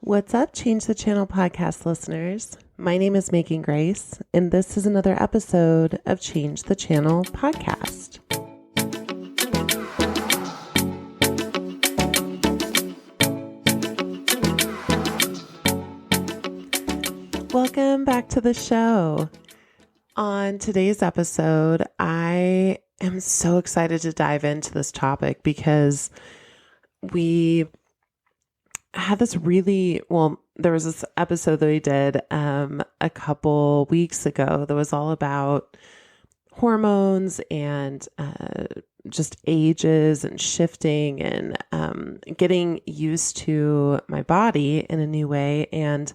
What's up, Change the Channel podcast listeners? My name is Making Grace, and this is another episode of Change the Channel podcast. Welcome back to the show. On today's episode, I am so excited to dive into this topic because we had this there was this episode that we did a couple weeks ago that was all about hormones and just ages and shifting and getting used to my body in a new way. And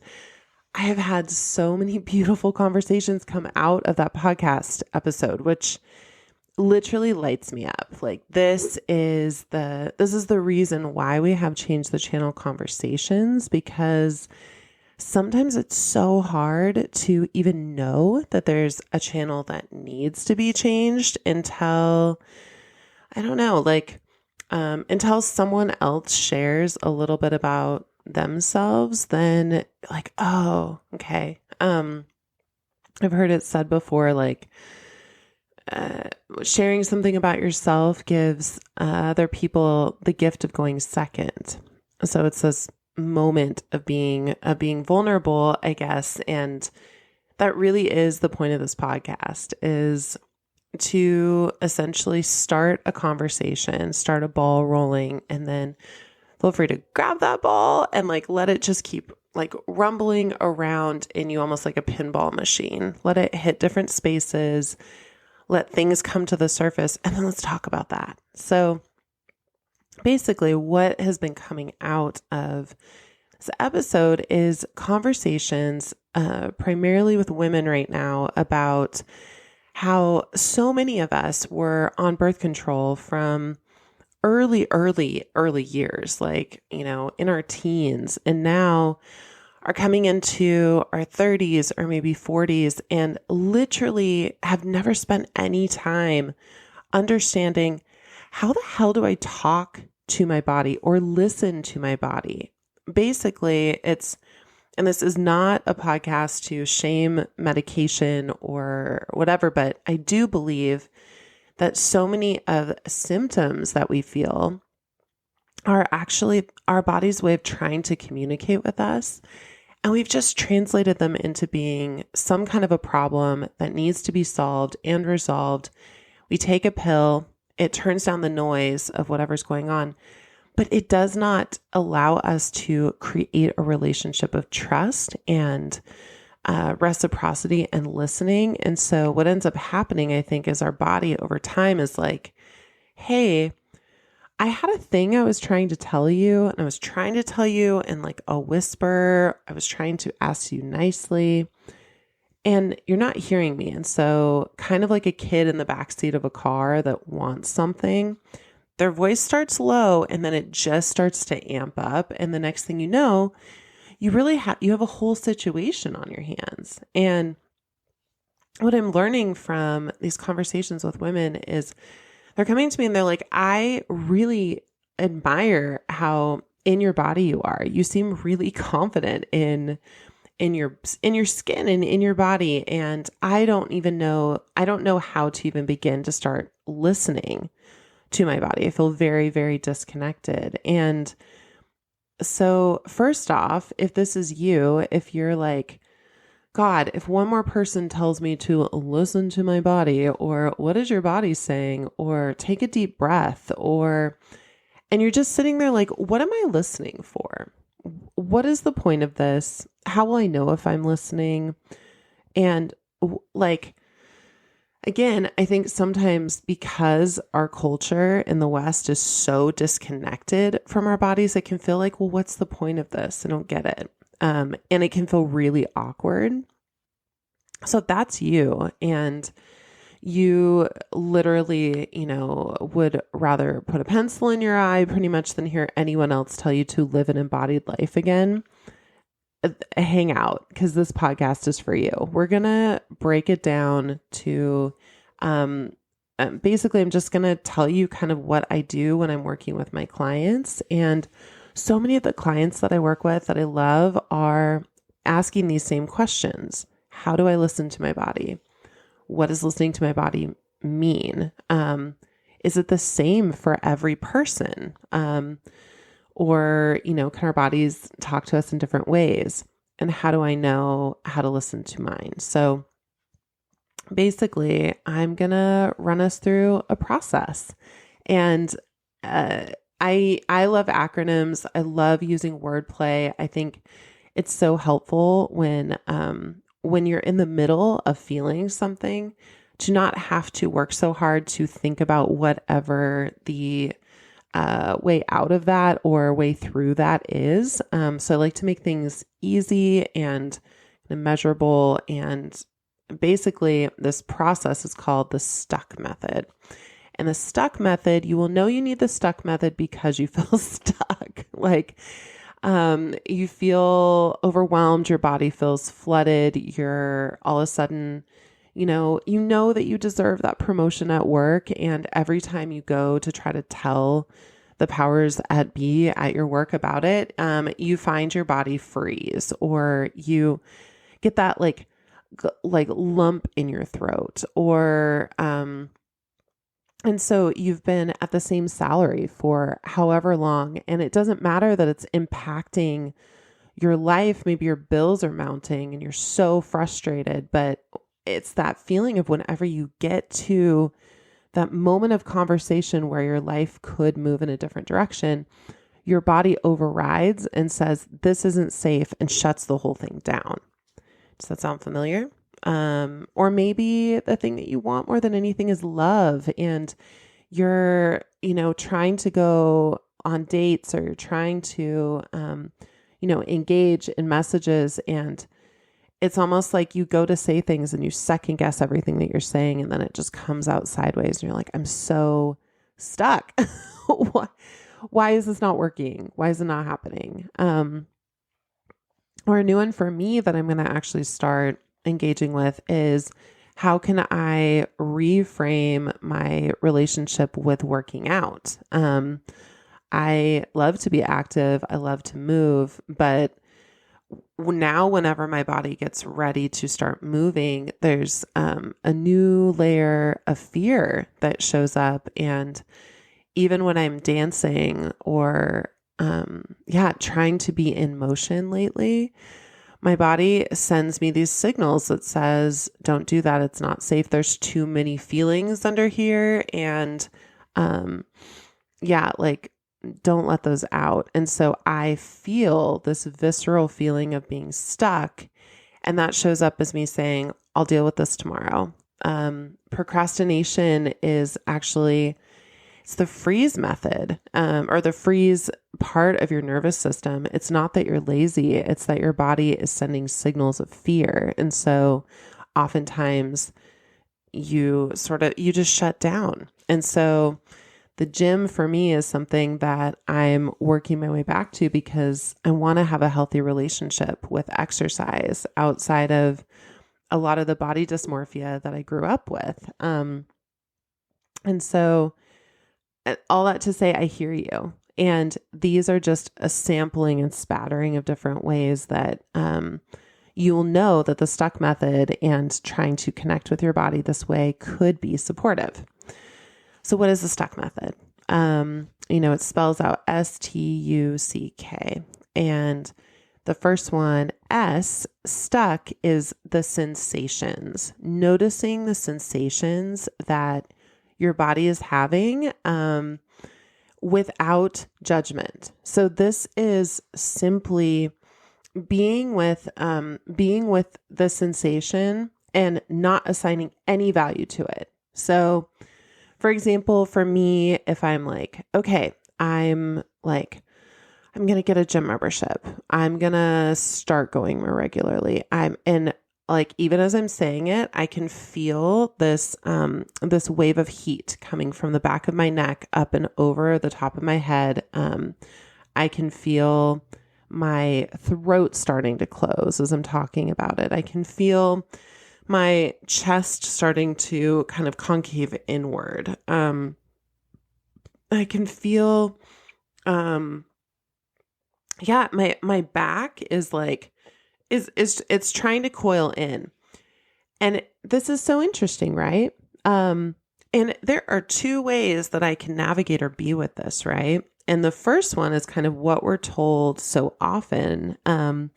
I have had so many beautiful conversations come out of that podcast episode, which literally lights me up. Like this is the reason why we have changed the channel conversations, because sometimes it's so hard to even know that there's a channel that needs to be changed until, I don't know, until someone else shares a little bit about themselves, then like, oh, okay. I've heard it said before, sharing something about yourself gives other people the gift of going second. So it's this moment of being vulnerable, I guess. And that really is the point of this podcast, is to essentially start a conversation, start a ball rolling, and then feel free to grab that ball and let it just keep rumbling around in you, almost like a pinball machine. Let it hit different spaces, let things come to the surface, and then let's talk about that. So basically what has been coming out of this episode is conversations primarily with women right now about how so many of us were on birth control from early years, in our teens, and now are coming into our 30s or maybe 40s and literally have never spent any time understanding, how the hell do I talk to my body or listen to my body? Basically, and this is not a podcast to shame medication or whatever, but I do believe that so many of symptoms that we feel are actually our body's way of trying to communicate with us. And we've just translated them into being some kind of a problem that needs to be solved and resolved. We take a pill, it turns down the noise of whatever's going on, but it does not allow us to create a relationship of trust and reciprocity and listening. And so what ends up happening, I think, is our body over time is like, hey, I had a thing I was trying to tell you, and I was trying to tell you in a whisper. I was trying to ask you nicely, and you're not hearing me. And so kind of like a kid in the backseat of a car that wants something, their voice starts low and then it just starts to amp up. And the next thing you know, you have a whole situation on your hands. And what I'm learning from these conversations with women is they're coming to me and they're like, I really admire how in your body you are. You seem really confident in your skin and in your body. And I don't know how to even begin to start listening to my body. I feel very, very disconnected. And so first off, if this is you, if you're like, God, if one more person tells me to listen to my body, or what is your body saying, or take a deep breath, and you're just sitting there like, what am I listening for? What is the point of this? How will I know if I'm listening? And again, I think sometimes because our culture in the West is so disconnected from our bodies, it can feel like, well, what's the point of this? I don't get it. And it can feel really awkward. So that's you. And you literally, would rather put a pencil in your eye pretty much than hear anyone else tell you to live an embodied life again. Hang out, because this podcast is for you. We're going to break it down to, basically, I'm just going to tell you kind of what I do when I'm working with my clients. And So many of the clients that I work with that I love are asking these same questions. How do I listen to my body? What does listening to my body mean? Is it the same for every person? Or, can our bodies talk to us in different ways? And how do I know how to listen to mine? So basically, I'm going to run us through a process. And I love acronyms. I love using wordplay. I think it's so helpful when you're in the middle of feeling something to not have to work so hard to think about whatever the way out of that or way through that is. So I like to make things easy and measurable. And basically, this process is called the STUCK method. And the STUCK method, you will know you need the STUCK method because you feel stuck. You feel overwhelmed, your body feels flooded, you're all of a sudden, you know that you deserve that promotion at work. And every time you go to try to tell the powers at be at your work about it, you find your body freeze, or you get that like lump in your throat, or, and so you've been at the same salary for however long, and it doesn't matter that it's impacting your life. Maybe your bills are mounting and you're so frustrated, but it's that feeling of whenever you get to that moment of conversation where your life could move in a different direction, your body overrides and says, this isn't safe, and shuts the whole thing down. Does that sound familiar? Or maybe the thing that you want more than anything is love, and you're, trying to go on dates, or you're trying to, engage in messages, and it's almost like you go to say things and you second guess everything that you're saying, and then it just comes out sideways and you're like, I'm so stuck. Why is this not working? Why is it not happening? Or a new one for me that I'm going to actually start engaging with is, how can I reframe my relationship with working out? I love to be active. I love to move, but now whenever my body gets ready to start moving, there's a new layer of fear that shows up. And even when I'm dancing or trying to be in motion lately, my body sends me these signals that says, don't do that. It's not safe. There's too many feelings under here. And don't let those out. And so I feel this visceral feeling of being stuck. And that shows up as me saying, I'll deal with this tomorrow. Procrastination is actually, it's the freeze method, or the freeze part of your nervous system. It's not that you're lazy. It's that your body is sending signals of fear. And so oftentimes you just shut down. And so the gym for me is something that I'm working my way back to, because I want to have a healthy relationship with exercise outside of a lot of the body dysmorphia that I grew up with. And so all that to say, I hear you. And these are just a sampling and spattering of different ways that you will know that the STUCK method and trying to connect with your body this way could be supportive. So what is the STUCK method? It spells out STUCK. And the first one, S, stuck, is the sensations. Noticing the sensations that your body is having without judgment. So this is simply being with the sensation and not assigning any value to it. So for example, for me, if I'm like, okay, I'm going to get a gym membership. I'm going to start going more regularly. Even as I'm saying it, I can feel this wave of heat coming from the back of my neck up and over the top of my head. I can feel my throat starting to close as I'm talking about it. I can feel my chest starting to kind of concave inward. I can feel yeah, my back is like, it's trying to coil in. And this is so interesting, right? And there are two ways that I can navigate or be with this, right? And the first one is kind of what we're told so often. And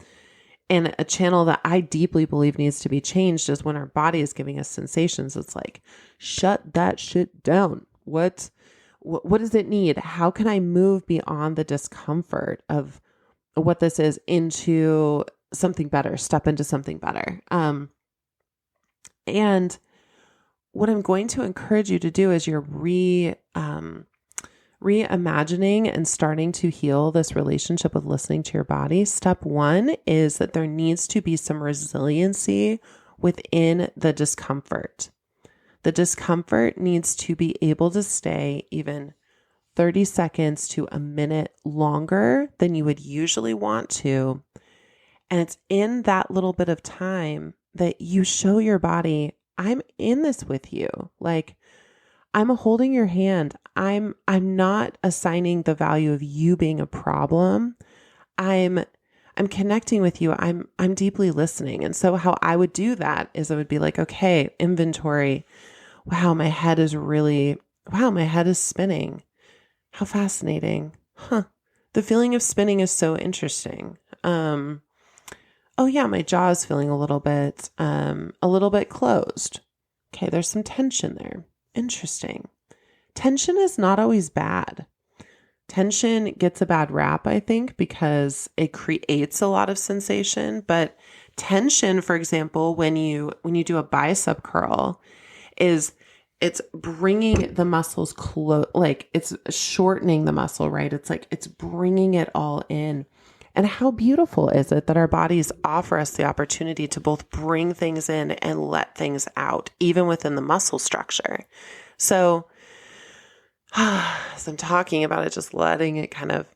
a channel that I deeply believe needs to be changed is when our body is giving us sensations. It's like, shut that shit down. What does it need? How can I move beyond the discomfort of what this is into something better, step into something better? And what I'm going to encourage you to do is you're reimagining and starting to heal this relationship with listening to your body. Step one is that there needs to be some resiliency within the discomfort. The discomfort needs to be able to stay even 30 seconds to a minute longer than you would usually want to. And it's in that little bit of time that you show your body, I'm in this with you. Like, I'm holding your hand. I'm not assigning the value of you being a problem. I'm connecting with you. I'm deeply listening. And so how I would do that is I would be like, okay, inventory. Wow, my head is spinning. How fascinating. Huh. The feeling of spinning is so interesting. Oh yeah, my jaw is feeling a little bit closed. Okay, there's some tension there. Interesting. Tension is not always bad. Tension gets a bad rap, I think, because it creates a lot of sensation. But tension, for example, when you do a bicep curl, it's bringing the muscles close, like it's shortening the muscle, right? It's like it's bringing it all in. And how beautiful is it that our bodies offer us the opportunity to both bring things in and let things out, even within the muscle structure. So as I'm talking about it, just letting it kind of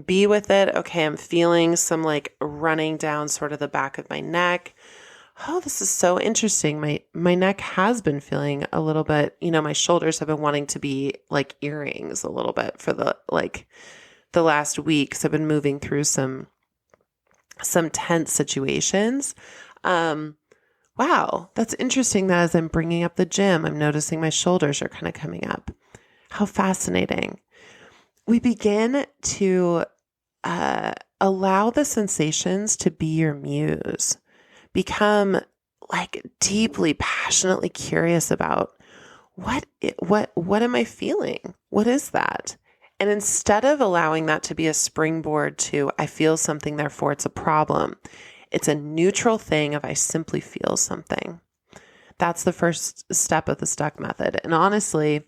be with it. Okay, I'm feeling some like running down sort of the back of my neck. Oh, this is so interesting. My neck has been feeling a little bit, my shoulders have been wanting to be like earrings a little bit for the last weeks. I've been moving through some tense situations. Wow, that's interesting that as I'm bringing up the gym, I'm noticing my shoulders are kind of coming up. How fascinating. We begin to allow the sensations to be your muse. Become like deeply, passionately curious about what am I feeling? What is that? And instead of allowing that to be a springboard to, I feel something, therefore it's a problem, it's a neutral thing of I simply feel something. That's the first step of the stuck method. And honestly,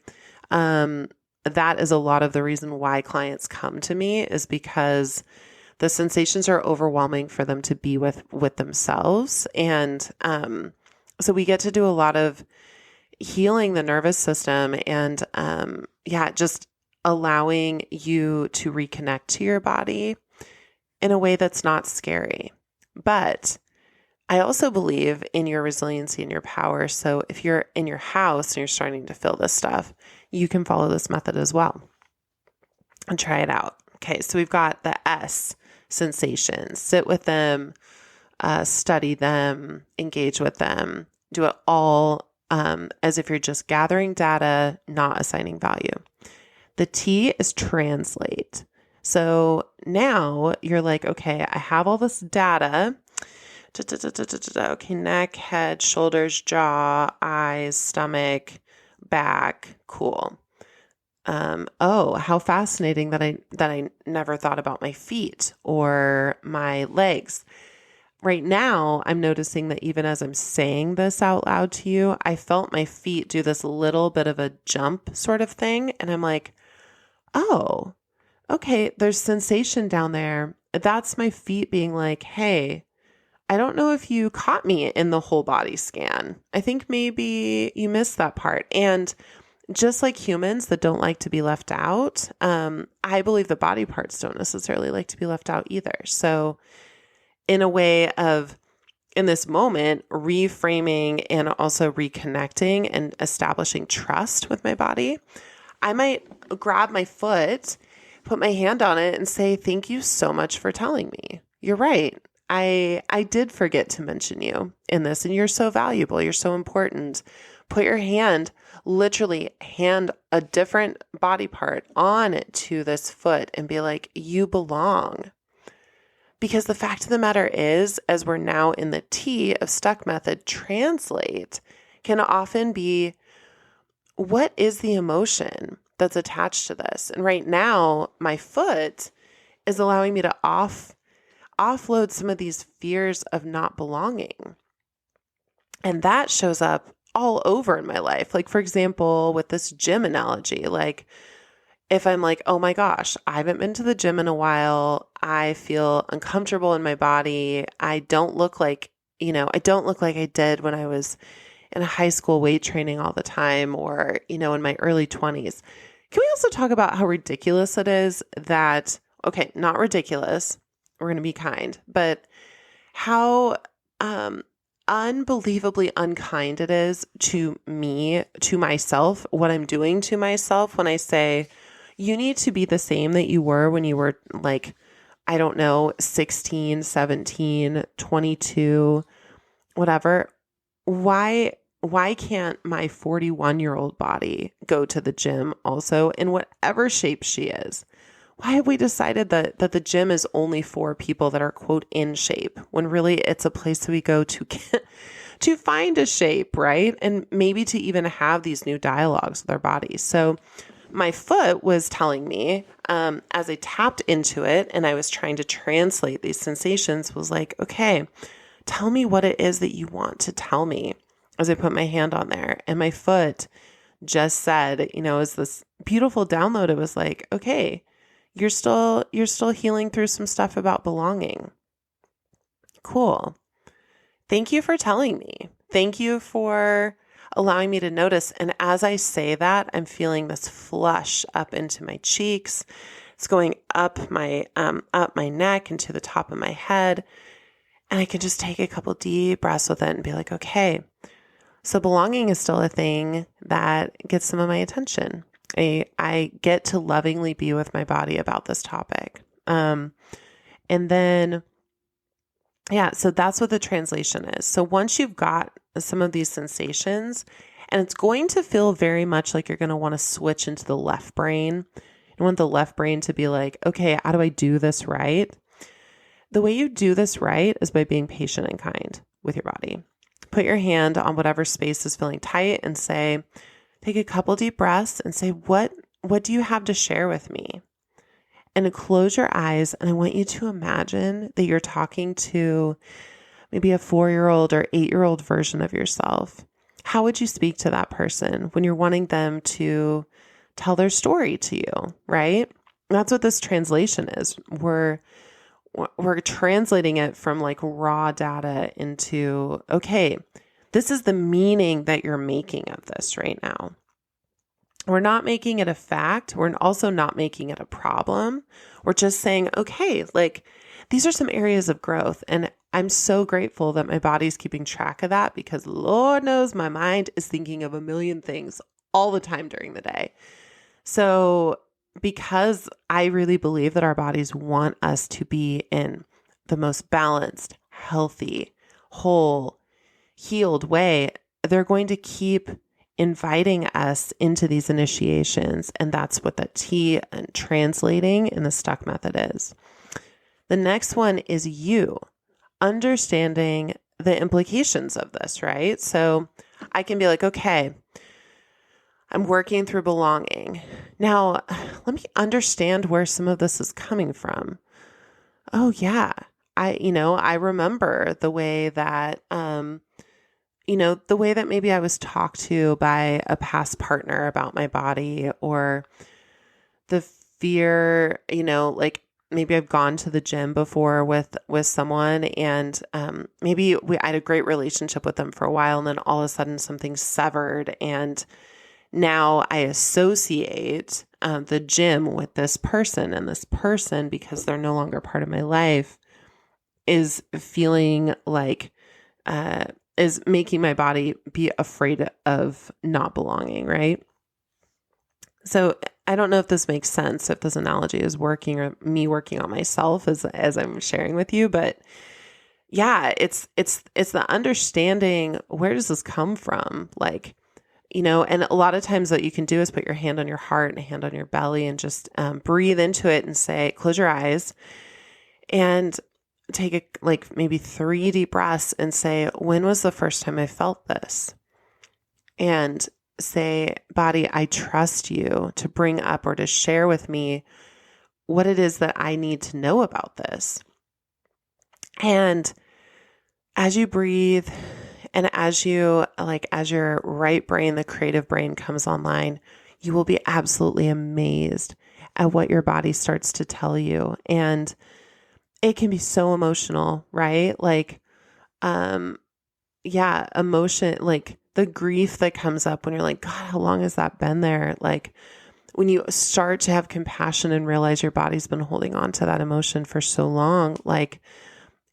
that is a lot of the reason why clients come to me, is because the sensations are overwhelming for them to be with themselves. And so we get to do a lot of healing the nervous system and just allowing you to reconnect to your body in a way that's not scary. But I also believe in your resiliency and your power. So if you're in your house and you're starting to feel this stuff, you can follow this method as well and try it out. Okay, so we've got the S sensations. Sit with them, study them, engage with them, do it all as if you're just gathering data, not assigning value. The T is translate. So now you're like, okay, I have all this data. Okay, neck, head, shoulders, jaw, eyes, stomach, back. Cool. Oh, how fascinating that I never thought about my feet or my legs. Right now, I'm noticing that even as I'm saying this out loud to you, I felt my feet do this little bit of a jump sort of thing. And I'm like, oh, okay, there's sensation down there. That's my feet being like, hey, I don't know if you caught me in the whole body scan. I think maybe you missed that part. And just like humans that don't like to be left out, I believe the body parts don't necessarily like to be left out either. So in a way of, in this moment, reframing and also reconnecting and establishing trust with my body, I might grab my foot, put my hand on it and say, thank you so much for telling me. You're right. I did forget to mention you in this, and you're so valuable. You're so important. Put your hand, literally hand a different body part on to this foot and be like, you belong. Because the fact of the matter is, as we're now in the T of stuck method, translate can often be, what is the emotion that's attached to this? And right now, my foot is allowing me to offload some of these fears of not belonging. And that shows up all over in my life. Like, for example, with this gym analogy, like if I'm like, oh my gosh, I haven't been to the gym in a while. I feel uncomfortable in my body. I don't look like I did when I was in high school weight training all the time, or, in my early 20s. Can we also talk about how ridiculous it is that, okay, not ridiculous, we're going to be kind, but how unbelievably unkind it is to me, to myself, what I'm doing to myself when I say, you need to be the same that you were when you were like, I don't know, 16, 17, 22, whatever. Why can't my 41-year-old body go to the gym also in whatever shape she is? Why have we decided that the gym is only for people that are, quote, in shape, when really it's a place that we go to get, to find a shape, right? And maybe to even have these new dialogues with our bodies. So my foot was telling me, as I tapped into it and I was trying to translate these sensations, was like, okay, tell me what it is that you want to tell me, as I put my hand on there. And my foot just said, is this beautiful download. It was like, okay, you're still healing through some stuff about belonging. Cool. Thank you for telling me. Thank you for allowing me to notice. And as I say that, I'm feeling this flush up into my cheeks. It's going up my neck and to the top of my head. And I can just take a couple deep breaths with it and be like, okay, so belonging is still a thing that gets some of my attention. I get to lovingly be with my body about this topic. And then, so that's what the translation is. So once you've got some of these sensations, and it's going to feel very much like you're going to want to switch into the left brain. You want the left brain to be like, okay, how do I do this right? The way you do this right is by being patient and kind with your body. Put your hand on whatever space is feeling tight and say, take a couple deep breaths and say, what do you have to share with me? And close your eyes. And I want you to imagine that you're talking to maybe a 4-year-old or 8-year-old version of yourself. How would you speak to that person when you're wanting them to tell their story to you, right? That's what this translation is. We're translating it from like raw data into, okay, this is the meaning that you're making of this right now. We're not making it a fact. We're also not making it a problem. We're just saying, okay, like these are some areas of growth. And I'm so grateful that my body's keeping track of that, because Lord knows my mind is thinking of a million things all the time during the day. So because I really believe that our bodies want us to be in the most balanced, healthy, whole, healed way, they're going to keep inviting us into these initiations. And that's what the T and translating in the stuck method is. The next one is you understanding the implications of this, right? So I can be like, okay, I'm working through belonging. Now, let me understand where some of this is coming from. Oh yeah. I remember the way that, the way that maybe I was talked to by a past partner about my body, or the fear, like maybe I've gone to the gym before with someone, and maybe I had a great relationship with them for a while, and then all of a sudden something severed, and now I associate the gym with this person, and this person, because they're no longer part of my life, is feeling like, is making my body be afraid of not belonging, right? So I don't know if this makes sense, if this analogy is working or me working on myself as I'm sharing with you, but yeah, it's the understanding, where does this come from? Like, and a lot of times what you can do is put your hand on your heart and a hand on your belly and just breathe into it and say, close your eyes and take like maybe 3 deep breaths and say, when was the first time I felt this? And say, body, I trust you to bring up or to share with me what it is that I need to know about this. And as you breathe and as your right brain, the creative brain comes online, you will be absolutely amazed at what your body starts to tell you. And it can be so emotional, right? Like, emotion, like the grief that comes up when you're like, God, how long has that been there? Like when you start to have compassion and realize your body's been holding on to that emotion for so long, like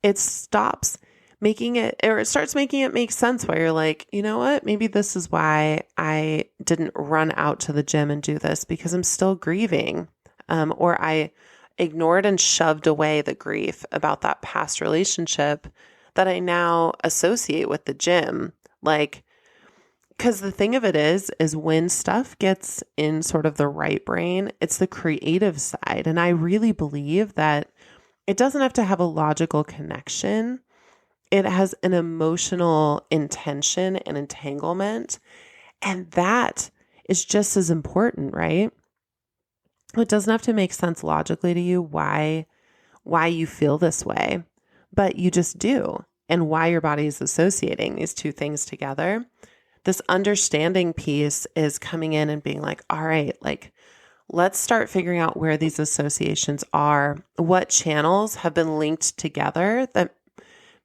it stops making it, or it starts making it make sense, where you're like, you know what, maybe this is why I didn't run out to the gym and do this, because I'm still grieving. Or I ignored and shoved away the grief about that past relationship that I now associate with the gym. Like, because the thing of it is when stuff gets in sort of the right brain, it's the creative side. And I really believe that it doesn't have to have a logical connection. It has an emotional intention and entanglement. And that is just as important, right? It doesn't have to make sense logically to you why you feel this way, but you just do. And why your body is associating these two things together. This understanding piece is coming in and being like, all right, like, let's start figuring out where these associations are, what channels have been linked together that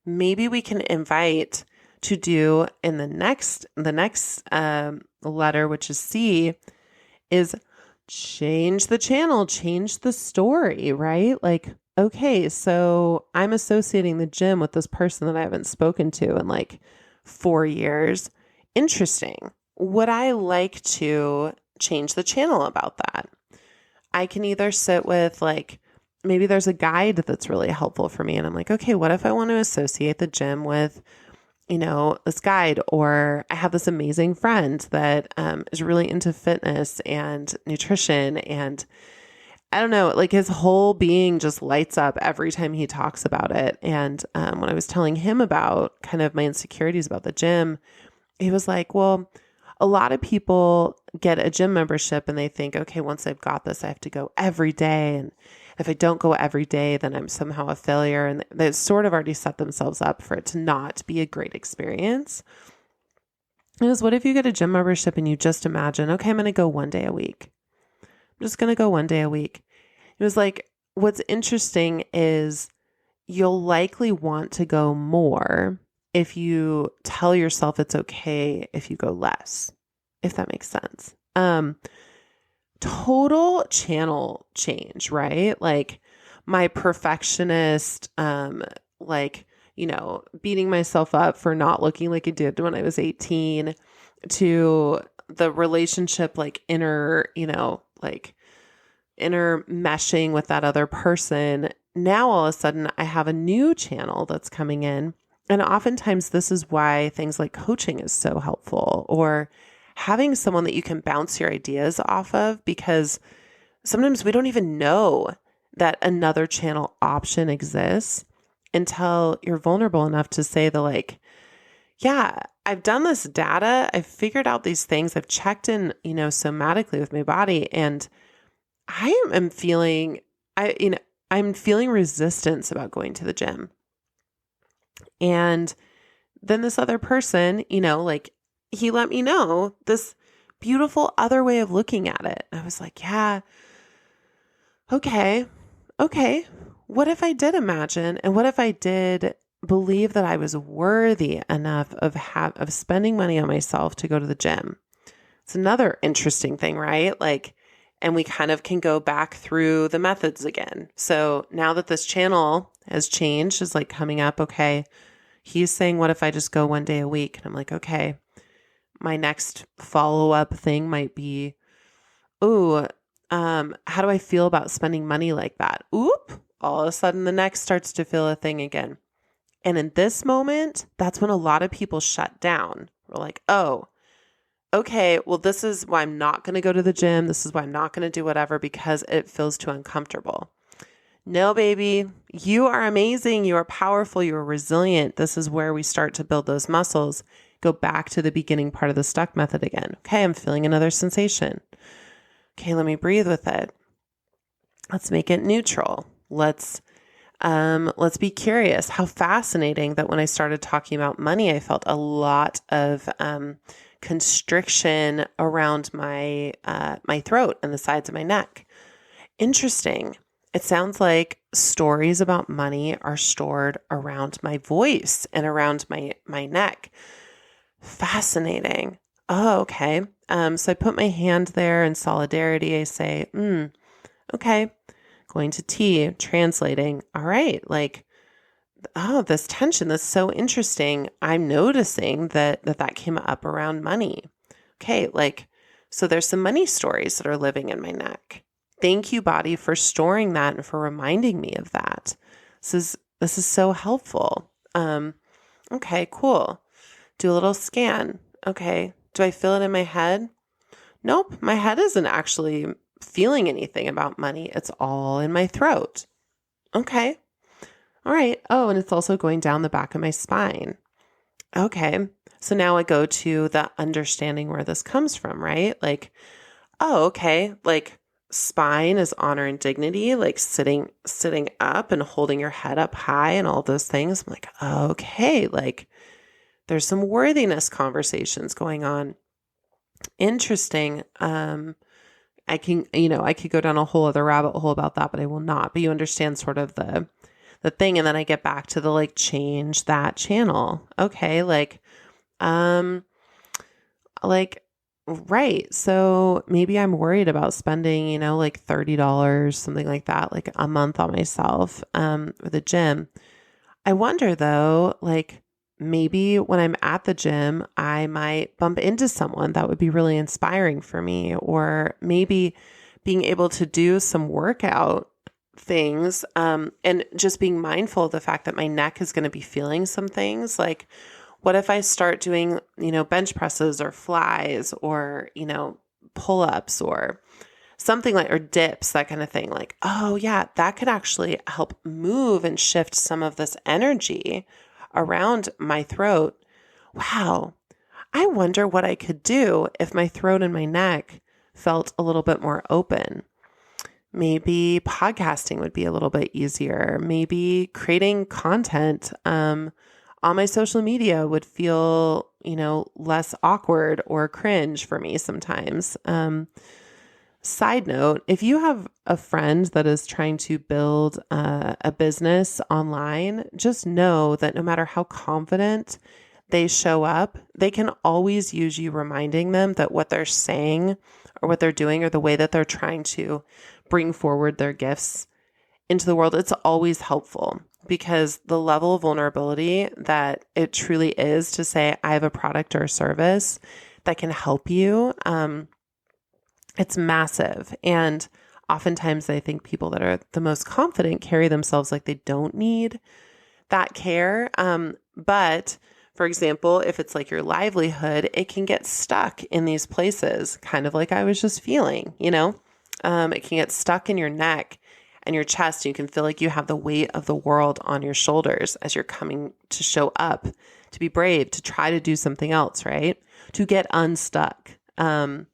maybe we can invite to do in the next letter, which is C, is change the channel, change the story, right? Like, okay, so I'm associating the gym with this person that I haven't spoken to in like 4 years. Interesting. Would I like to change the channel about that? I can either sit with like, maybe there's a guide that's really helpful for me. And I'm like, okay, what if I want to associate the gym with, this guide? Or I have this amazing friend that is really into fitness and nutrition. And I don't know, like his whole being just lights up every time he talks about it. And when I was telling him about kind of my insecurities about the gym, he was like, well, a lot of people get a gym membership and they think, okay, once I've got this, I have to go every day. And if I don't go every day, then I'm somehow a failure. And they've sort of already set themselves up for it to not be a great experience. It was, what if you get a gym membership and you just imagine, okay, I'm going to go 1 day a week. I'm just going to go 1 day a week. It was like, what's interesting is you'll likely want to go more if you tell yourself it's okay if you go less, if that makes sense. Total channel change, right? Like my perfectionist, beating myself up for not looking like I did when I was 18, to the relationship, like inner meshing with that other person. Now all of a sudden I have a new channel that's coming in. And oftentimes this is why things like coaching is so helpful, or having someone that you can bounce your ideas off of, because sometimes we don't even know that another channel option exists until you're vulnerable enough to say yeah, I've done this data. I've figured out these things. I've checked in, somatically with my body, and I'm feeling resistance about going to the gym. And then this other person, he let me know this beautiful other way of looking at it. I was like, yeah, okay. What if I did imagine, and what if I did believe that I was worthy enough of spending money on myself to go to the gym? It's another interesting thing, right? And we kind of can go back through the methods again. So now that this channel has changed, is like coming up, okay, he's saying, what if I just go 1 day a week? And I'm like, okay, my next follow-up thing might be, How do I feel about spending money like that? Oop, all of a sudden the neck starts to feel a thing again. And in this moment, that's when a lot of people shut down. We're like, oh, okay, well, this is why I'm not going to go to the gym. This is why I'm not going to do whatever because it feels too uncomfortable. No, baby, you are amazing. You are powerful. You are resilient. This is where we start to build those muscles. Go back to the beginning part of the stuck method again. Okay, I'm feeling another sensation. Okay, let me breathe with it. Let's make it neutral. Let's be curious. How fascinating that when I started talking about money, I felt a lot of constriction around my throat and the sides of my neck. Interesting. It sounds like stories about money are stored around my voice and around my neck. Fascinating. Oh, okay. So I put my hand there in solidarity. I say, okay. Going to T, translating. All right. Like, oh, this tension, that's so interesting. I'm noticing that came up around money. Okay. Like, so there's some money stories that are living in my neck. Thank you, body, for storing that and for reminding me of that. This is so helpful. Okay, cool. Do a little scan. Okay. Do I feel it in my head? Nope. My head isn't actually feeling anything about money. It's all in my throat. Okay. All right. Oh, and it's also going down the back of my spine. Okay. So now I go to the understanding where this comes from, right? Like, oh, okay. Like spine is honor and dignity, like sitting up and holding your head up high and all those things. I'm like, okay, like there's some worthiness conversations going on. Interesting. I could go down a whole other rabbit hole about that, but I will not. But you understand sort of the thing. And then I get back to the like change that channel. Okay. Right. So maybe I'm worried about spending, like $30, something like that, like a month on myself, or the gym. I wonder though, like maybe when I'm at the gym, I might bump into someone that would be really inspiring for me, or maybe being able to do some workout things, and just being mindful of the fact that my neck is going to be feeling some things. Like, what if I start doing, bench presses or flies or, pull-ups or something like, or dips, that kind of thing. Like, oh yeah, that could actually help move and shift some of this energy around my throat. Wow. I wonder what I could do if my throat and my neck felt a little bit more open. Maybe podcasting would be a little bit easier. Maybe creating content, on my social media would feel, less awkward or cringe for me sometimes. Side note, if you have a friend that is trying to build a business online, just know that no matter how confident they show up, they can always use you reminding them that what they're saying or what they're doing or the way that they're trying to bring forward their gifts into the world, it's always helpful. Because the level of vulnerability that it truly is to say, I have a product or a service that can help you, it's massive. And oftentimes I think people that are the most confident carry themselves like they don't need that care. But for example, if it's like your livelihood, it can get stuck in these places, kind of like I was just feeling, it can get stuck in your neck and your chest. You can feel like you have the weight of the world on your shoulders as you're coming to show up, to be brave, to try to do something else, right? To get unstuck. And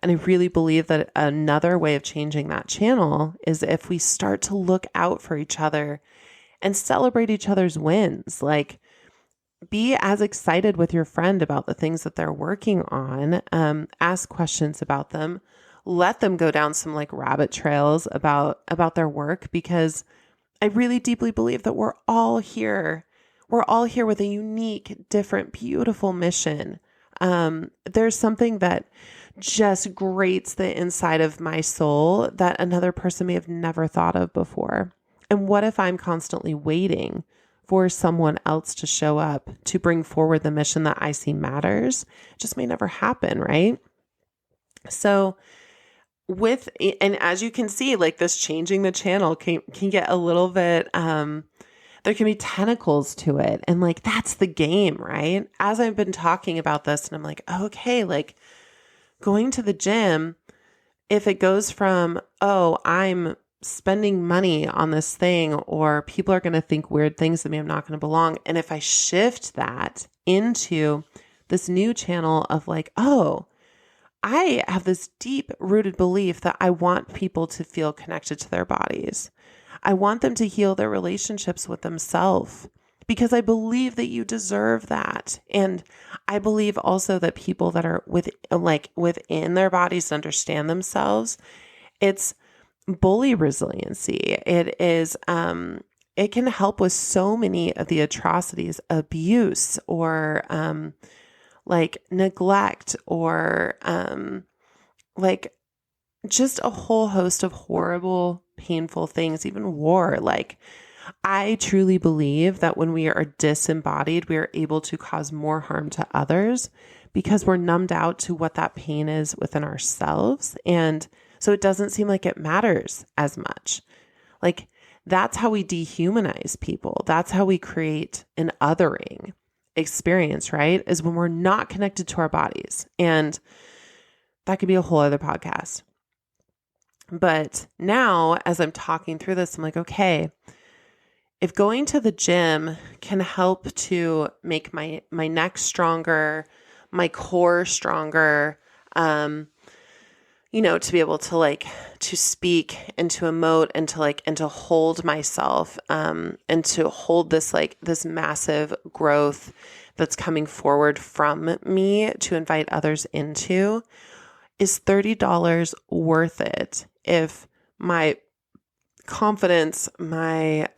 I really believe that another way of changing that channel is if we start to look out for each other and celebrate each other's wins. Like, be as excited with your friend about the things that they're working on. Ask questions about them. Let them go down some like rabbit trails about their work, because I really deeply believe that we're all here. We're all here with a unique, different, beautiful mission. There's something that just grates the inside of my soul that another person may have never thought of before. And what if I'm constantly waiting for someone else to show up to bring forward the mission that I see matters? It just may never happen, right? So and as you can see, like this changing the channel can get a little bit, there can be tentacles to it. And like, that's the game, right? As I've been talking about this and I'm like, okay, like going to the gym, if it goes from, oh, I'm spending money on this thing, or people are going to think weird things of me, I'm not going to belong. And if I shift that into this new channel of like, oh, I have this deep rooted belief that I want people to feel connected to their bodies. I want them to heal their relationships with themselves because I believe that you deserve that. And I believe also that people that are within their bodies understand themselves. It's bully resiliency. It is, it can help with so many of the atrocities, abuse, or, like neglect, or, like just a whole host of horrible, painful things, even war. Like, I truly believe that when we are disembodied, we are able to cause more harm to others because we're numbed out to what that pain is within ourselves. And so it doesn't seem like it matters as much. Like, that's how we dehumanize people. That's how we create an othering experience, right? Is when we're not connected to our bodies. And that could be a whole other podcast. But now, as I'm talking through this, I'm like, okay, if going to the gym can help to make my neck stronger, my core stronger, to be able to to speak and to emote and to hold myself, and to hold this massive growth that's coming forward from me to invite others into, is $30 worth it if my confidence, my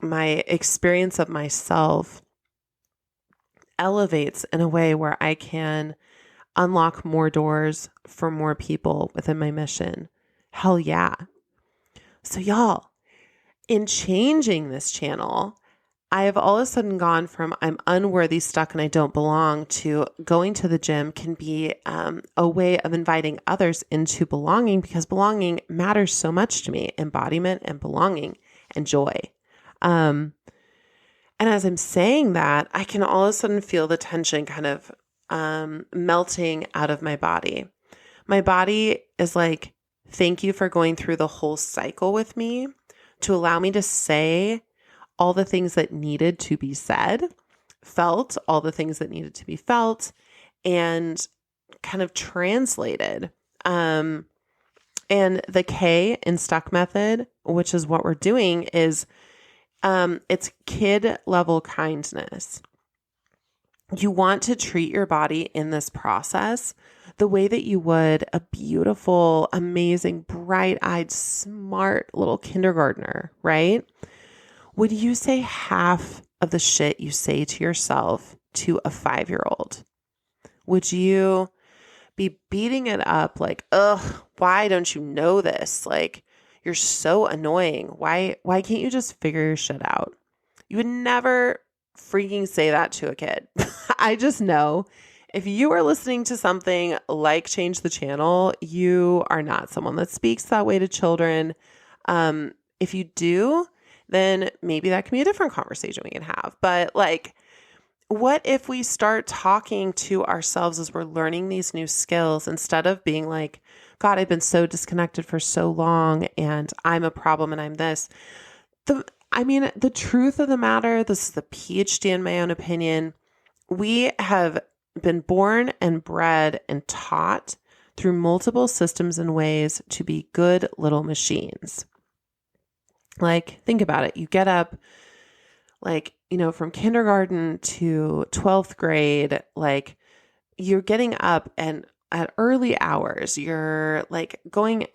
experience of myself elevates in a way where I can unlock more doors for more people within my mission? Hell yeah. So y'all, in changing this channel, I have all of a sudden gone from I'm unworthy, stuck, and I don't belong to going to the gym can be a way of inviting others into belonging, because belonging matters so much to me, embodiment and belonging and joy. And as I'm saying that, I can all of a sudden feel the tension kind of melting out of my body. My body is like, thank you for going through the whole cycle with me to allow me to say all the things that needed to be said, felt all the things that needed to be felt, and kind of translated. And the K in Stuck Method, which is what we're doing, is it's kid level kindness. You want to treat your body in this process the way that you would a beautiful, amazing, bright-eyed, smart little kindergartner, right? Would you say half of the shit you say to yourself to a 5-year-old? Would you be beating it up like, ugh, why don't you know this? Like, you're so annoying. Why can't you just figure your shit out? You would never freaking say that to a kid. I just know if you are listening to something like Change the Channel, you are not someone that speaks that way to children. If you do, then maybe that can be a different conversation we can have. But what if we start talking to ourselves as we're learning these new skills, instead of being like, God, I've been so disconnected for so long and I'm a problem and I'm this. The truth of the matter, this is the PhD in my own opinion, we have been born and bred and taught through multiple systems and ways to be good little machines. Like, think about it. You get up, from kindergarten to 12th grade, you're getting up and at early hours, you're going,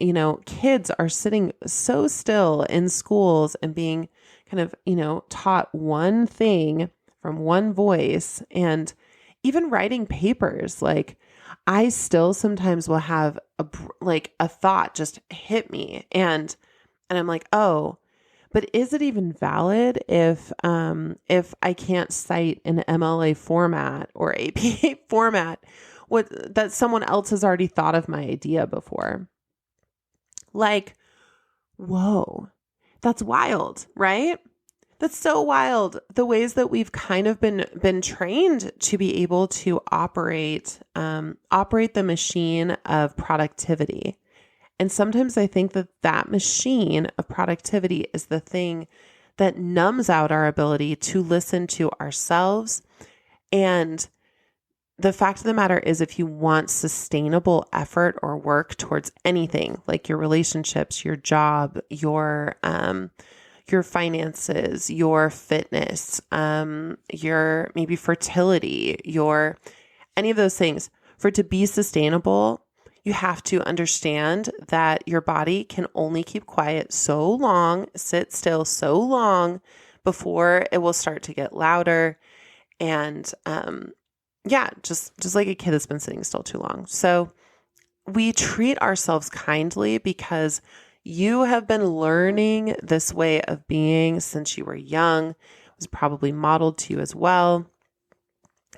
kids are sitting so still in schools and being kind of, taught one thing from one voice, and even writing papers. I still sometimes will have a thought just hit me, and I'm like, oh, but is it even valid if I can't cite an MLA format or APA format that someone else has already thought of my idea before? Like, whoa, that's wild, right? That's so wild. The ways that we've kind of been trained to be able to operate the machine of productivity. And sometimes I think that machine of productivity is the thing that numbs out our ability to listen to ourselves. And the fact of the matter is, if you want sustainable effort or work towards anything, like your relationships, your job, your finances, your fitness, your maybe fertility, your any of those things, for it to be sustainable, you have to understand that your body can only keep quiet so long, sit still so long before it will start to get louder. And just like a kid that's been sitting still too long. So we treat ourselves kindly because you have been learning this way of being since you were young. It was probably modeled to you as well.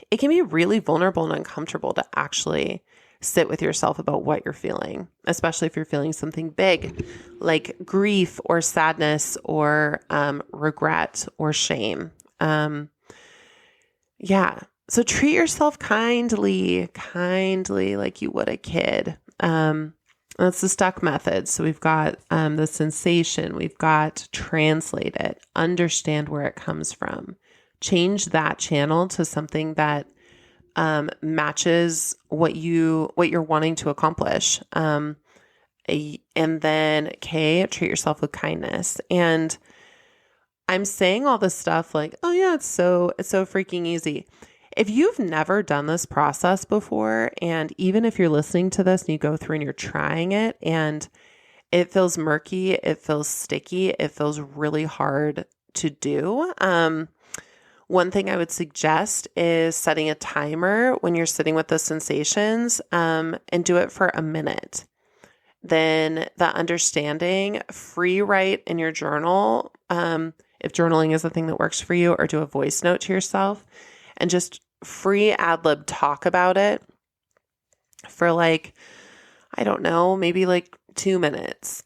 It can be really vulnerable and uncomfortable to actually sit with yourself about what you're feeling, especially if you're feeling something big like grief or sadness or regret or shame. So treat yourself kindly, like you would a kid. That's the stuck method. So we've got the sensation, we've got translate it, understand where it comes from, change that channel to something that matches what you're wanting to accomplish. And then treat yourself with kindness. And I'm saying all this stuff like, oh yeah, it's so freaking easy. If you've never done this process before, and even if you're listening to this and you go through and you're trying it and it feels murky, it feels sticky, it feels really hard to do, one thing I would suggest is setting a timer when you're sitting with the sensations, and do it for a minute. Then the understanding, free write in your journal, if journaling is the thing that works for you, or do a voice note to yourself and just free ad lib talk about it for maybe 2 minutes.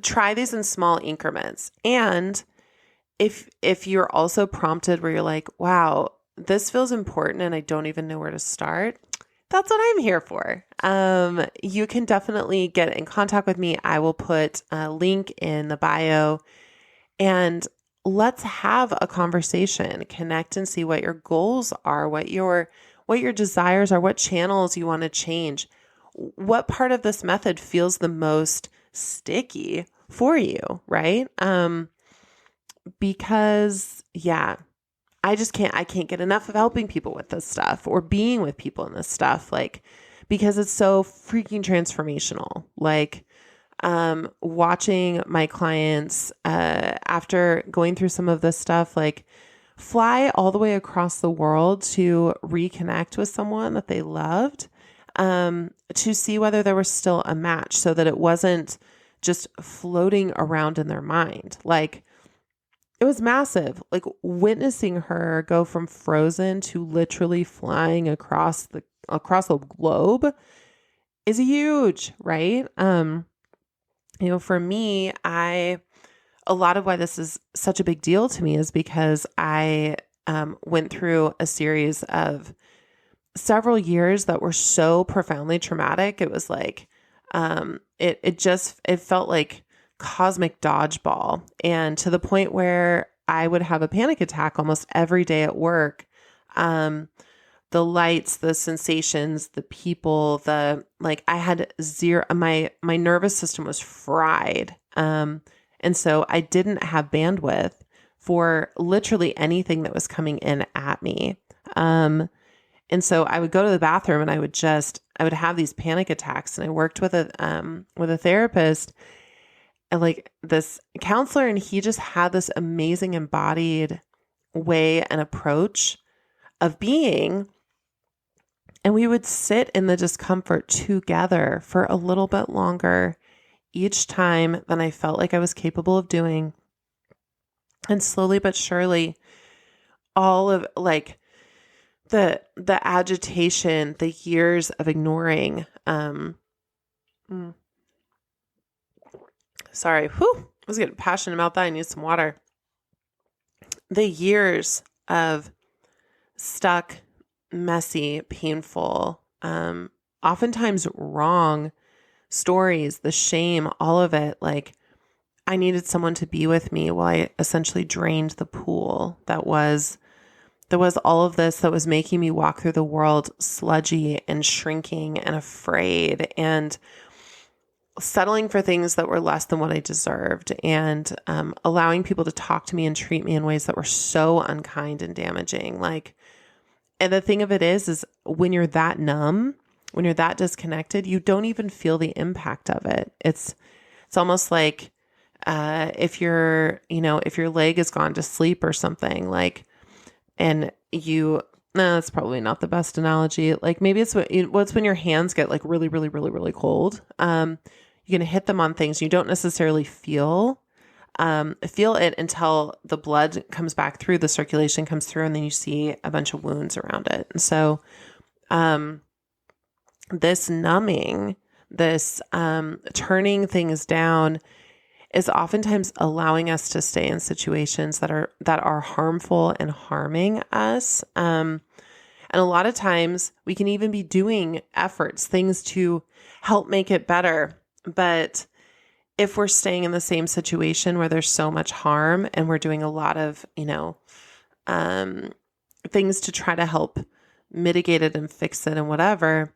Try these in small increments. And if you're also prompted where you're like, wow, this feels important and I don't even know where to start, that's what I'm here for. You can definitely get in contact with me. I will put a link in the bio, and let's have a conversation, connect and see what your goals are, what your desires are, what channels you want to change. What part of this method feels the most sticky for you, right? Because I can't get enough of helping people with this stuff or being with people in this stuff, because it's so freaking transformational. Watching my clients, after going through some of this stuff, fly all the way across the world to reconnect with someone that they loved, to see whether there was still a match so that it wasn't just floating around in their mind. It was massive. Witnessing her go from frozen to literally flying across the globe is huge, right? For me, a lot of why this is such a big deal to me is because I went through a series of several years that were so profoundly traumatic. It was it felt like cosmic dodgeball, and to the point where I would have a panic attack almost every day at work. The lights, the sensations, the people, I had zero, my nervous system was fried. And so I didn't have bandwidth for literally anything that was coming in at me. And so I would go to the bathroom and I would have these panic attacks. And I worked with a therapist and this counselor, and he just had this amazing embodied way and approach of being. And we would sit in the discomfort together for a little bit longer each time than I felt like I was capable of doing. And slowly but surely, all of the agitation, the years of ignoring, Sorry. I was getting passionate about that. I need some water. The years of stuck, messy, painful, oftentimes wrong stories, the shame, all of it. Like, I needed someone to be with me while I essentially drained the pool that was all of this that was making me walk through the world sludgy and shrinking and afraid and settling for things that were less than what I deserved, and allowing people to talk to me and treat me in ways that were so unkind and damaging. Like, and the thing of it is when you're that numb, when you're that disconnected, you don't even feel the impact of it. It's almost like if your leg has gone to sleep or something, like, and no, that's probably not the best analogy. Like, maybe it's when your hands get like really, really, really, really cold. You're going to hit them on things you don't necessarily feel it until the blood comes back through, the circulation comes through, and then you see a bunch of wounds around it. And so, this numbing, this turning things down is oftentimes allowing us to stay in situations that are harmful and harming us. And a lot of times we can even be doing efforts, things to help make it better. But if we're staying in the same situation where there's so much harm and we're doing a lot of, things to try to help mitigate it and fix it and whatever,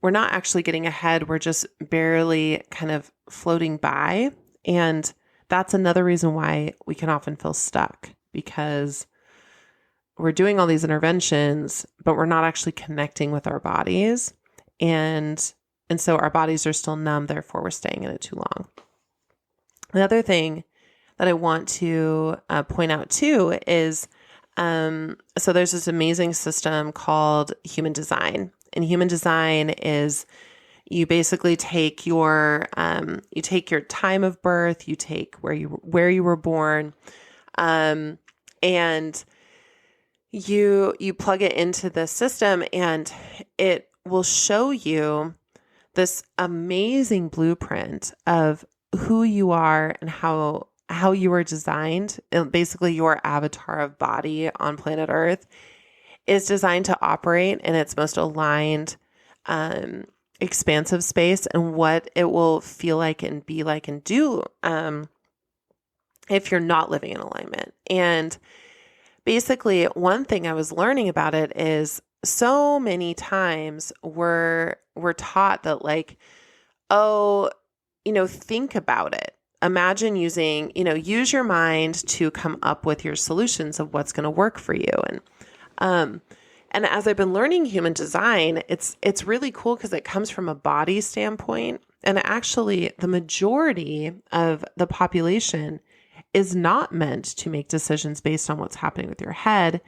we're not actually getting ahead. We're just barely kind of floating by. And that's another reason why we can often feel stuck, because we're doing all these interventions, but we're not actually connecting with our bodies. And so our bodies are still numb, therefore we're staying in it too long. The other thing that I want to point out too is, so there's this amazing system called human design. And human design is, you basically take your time of birth, you take where you were born, and you plug it into the system, and it will show you this amazing blueprint of who you are and how you are designed. And basically, your avatar of body on planet Earth is designed to operate in its most aligned, expansive space, and what it will feel like and be like and do if you're not living in alignment. And basically, one thing I was learning about it is, so many times we're taught that, like, think about it. Imagine use your mind to come up with your solutions of what's going to work for you. And as I've been learning human design, it's really cool because it comes from a body standpoint. And actually, the majority of the population is not meant to make decisions based on what's happening with your head.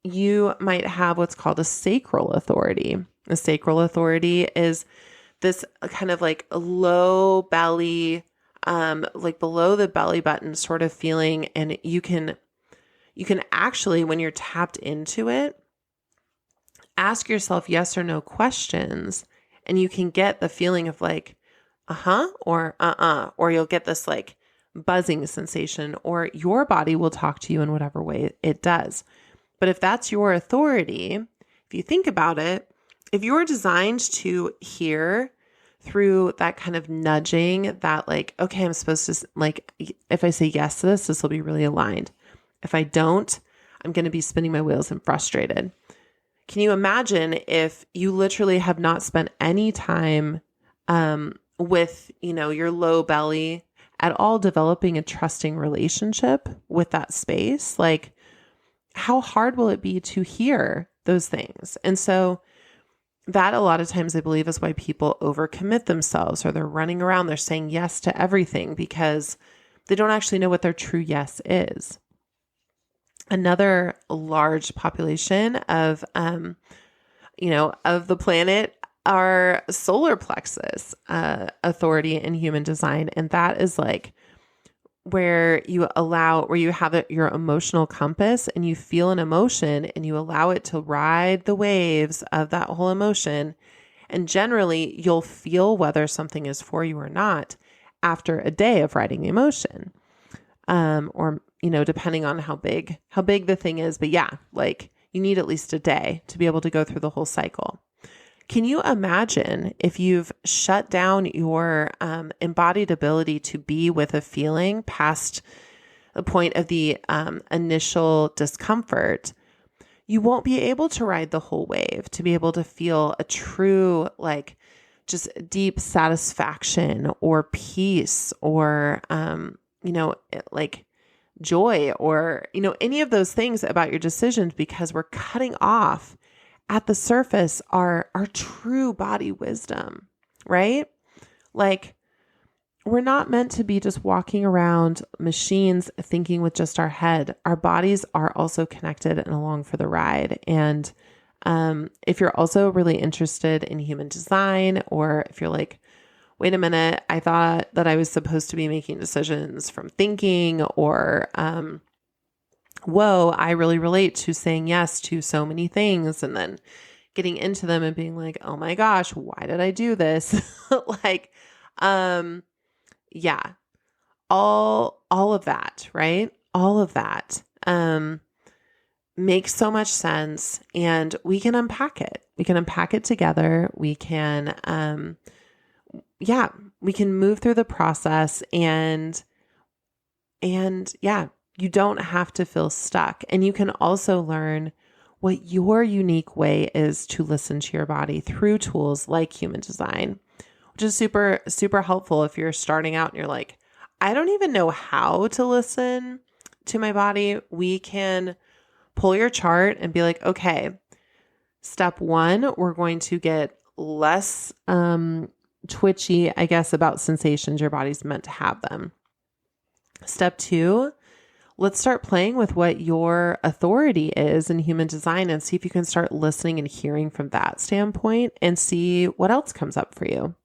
You might have what's called a sacral authority. A sacral authority is this kind of like a low belly, like below the belly button sort of feeling. And you can actually, when you're tapped into it, ask yourself yes or no questions, and you can get the feeling of like, or or you'll get this like buzzing sensation, or your body will talk to you in whatever way it does. But if that's your authority, if you think about it, if you're designed to hear through that kind of nudging, that like, okay, I'm supposed to, like, if I say yes to this will be really aligned. If I don't, I'm going to be spinning my wheels and frustrated. Can you imagine if you literally have not spent any time with, your low belly at all, developing a trusting relationship with that space? Like, how hard will it be to hear those things? And so that, a lot of times, I believe, is why people overcommit themselves, or they're running around, they're saying yes to everything because they don't actually know what their true yes is. Another large population of the planet are solar plexus authority in human design. And that is like where you have your emotional compass, and you feel an emotion and you allow it to ride the waves of that whole emotion. And generally you'll feel whether something is for you or not. after a day of riding the emotion. Or, depending on how big the thing is. But yeah, like you need at least a day to be able to go through the whole cycle. Can you imagine if you've shut down your embodied ability to be with a feeling past the point of the initial discomfort? You won't be able to ride the whole wave to be able to feel a true, like, just deep satisfaction or peace or, like joy or, any of those things about your decisions, because we're cutting off at the surface our true body wisdom, right? Like, we're not meant to be just walking around machines thinking with just our head. Our bodies are also connected and along for the ride. And if you're also really interested in human design, or if you're like, wait a minute, I thought that I was supposed to be making decisions from thinking, or whoa, I really relate to saying yes to so many things and then getting into them and being like, oh my gosh, why did I do this? Like, yeah, all of that, right? All of that makes so much sense, and we can unpack it. We can unpack it together. We can, we can move through the process, and yeah, you don't have to feel stuck. And you can also learn what your unique way is to listen to your body through tools like human design, which is super, super helpful if you're starting out and you're like, I don't even know how to listen to my body. We can pull your chart and be like, okay, step 1, we're going to get less twitchy, I guess, about sensations your body's meant to have them. Step 2, let's start playing with what your authority is in human design and see if you can start listening and hearing from that standpoint and see what else comes up for you.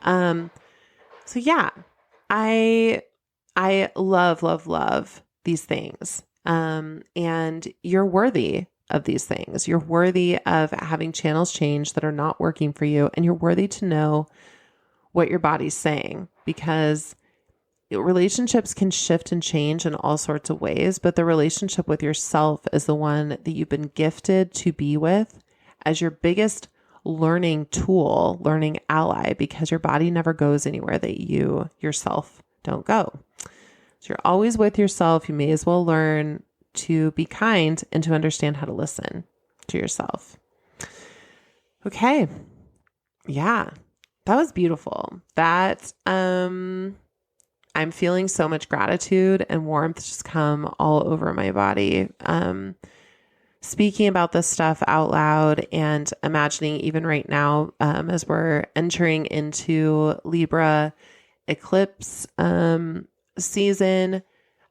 So yeah, I love these things. And you're worthy of these things. You're worthy of having channels change that are not working for you. And you're worthy to know what your body's saying, because relationships can shift and change in all sorts of ways, but the relationship with yourself is the one that you've been gifted to be with as your biggest learning tool, learning ally, because your body never goes anywhere that you yourself don't go. So you're always with yourself. You may as well learn to be kind and to understand how to listen to yourself. Okay. Yeah, that was beautiful. That, I'm feeling so much gratitude and warmth just come all over my body. Speaking about this stuff out loud and imagining even right now, as we're entering into Libra eclipse season,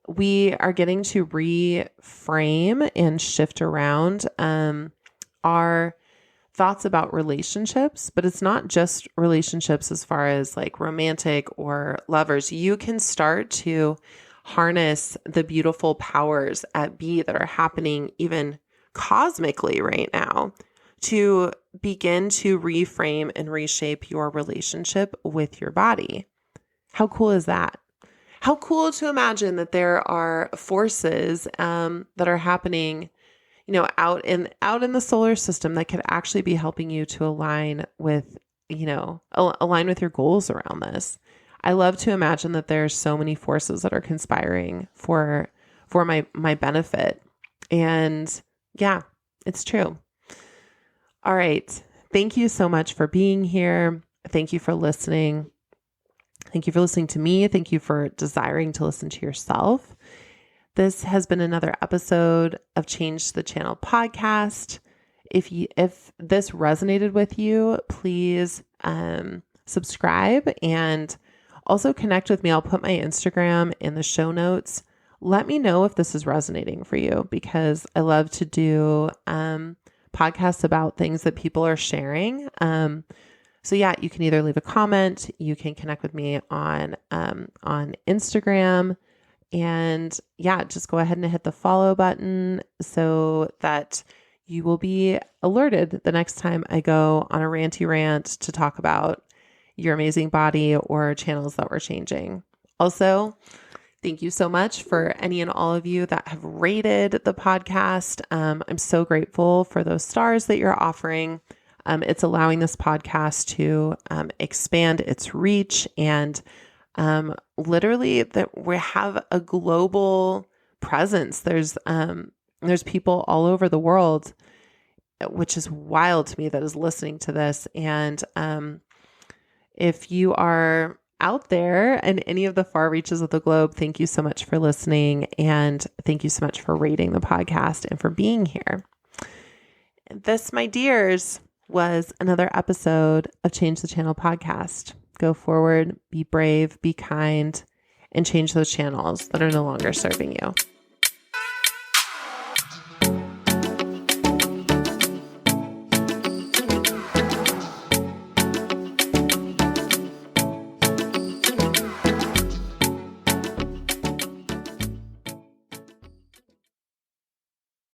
we are getting to reframe and shift around our thoughts about relationships, but it's not just relationships as far as like romantic or lovers. You can start to harness the beautiful powers at B that are happening even cosmically right now to begin to reframe and reshape your relationship with your body. How cool is that? How cool to imagine that there are forces that are happening, out in the solar system that could actually be helping you to align with, align with your goals around this. I love to imagine that there's so many forces that are conspiring for my benefit. And yeah, it's true. All right. Thank you so much for being here. Thank you for listening. Thank you for listening to me. Thank you for desiring to listen to yourself. This has been another episode of Change the Channel podcast. If this resonated with you, please subscribe and also connect with me. I'll put my Instagram in the show notes. Let me know if this is resonating for you, because I love to do podcasts about things that people are sharing. So yeah, you can either leave a comment, you can connect with me on Instagram, and yeah, just go ahead and hit the follow button so that you will be alerted the next time I go on a ranty rant to talk about, Your Amazing Body or channels that we're changing. Also, thank you so much for any and all of you that have rated the podcast. I'm so grateful for those stars that you're offering. It's allowing this podcast to expand its reach, and literally that we have a global presence. There's people all over the world, which is wild to me, that is listening to this. And if you are out there in any of the far reaches of the globe, thank you so much for listening. And thank you so much for rating the podcast and for being here. This, my dears, was another episode of Change the Channel podcast. Go forward, be brave, be kind, and change those channels that are no longer serving you.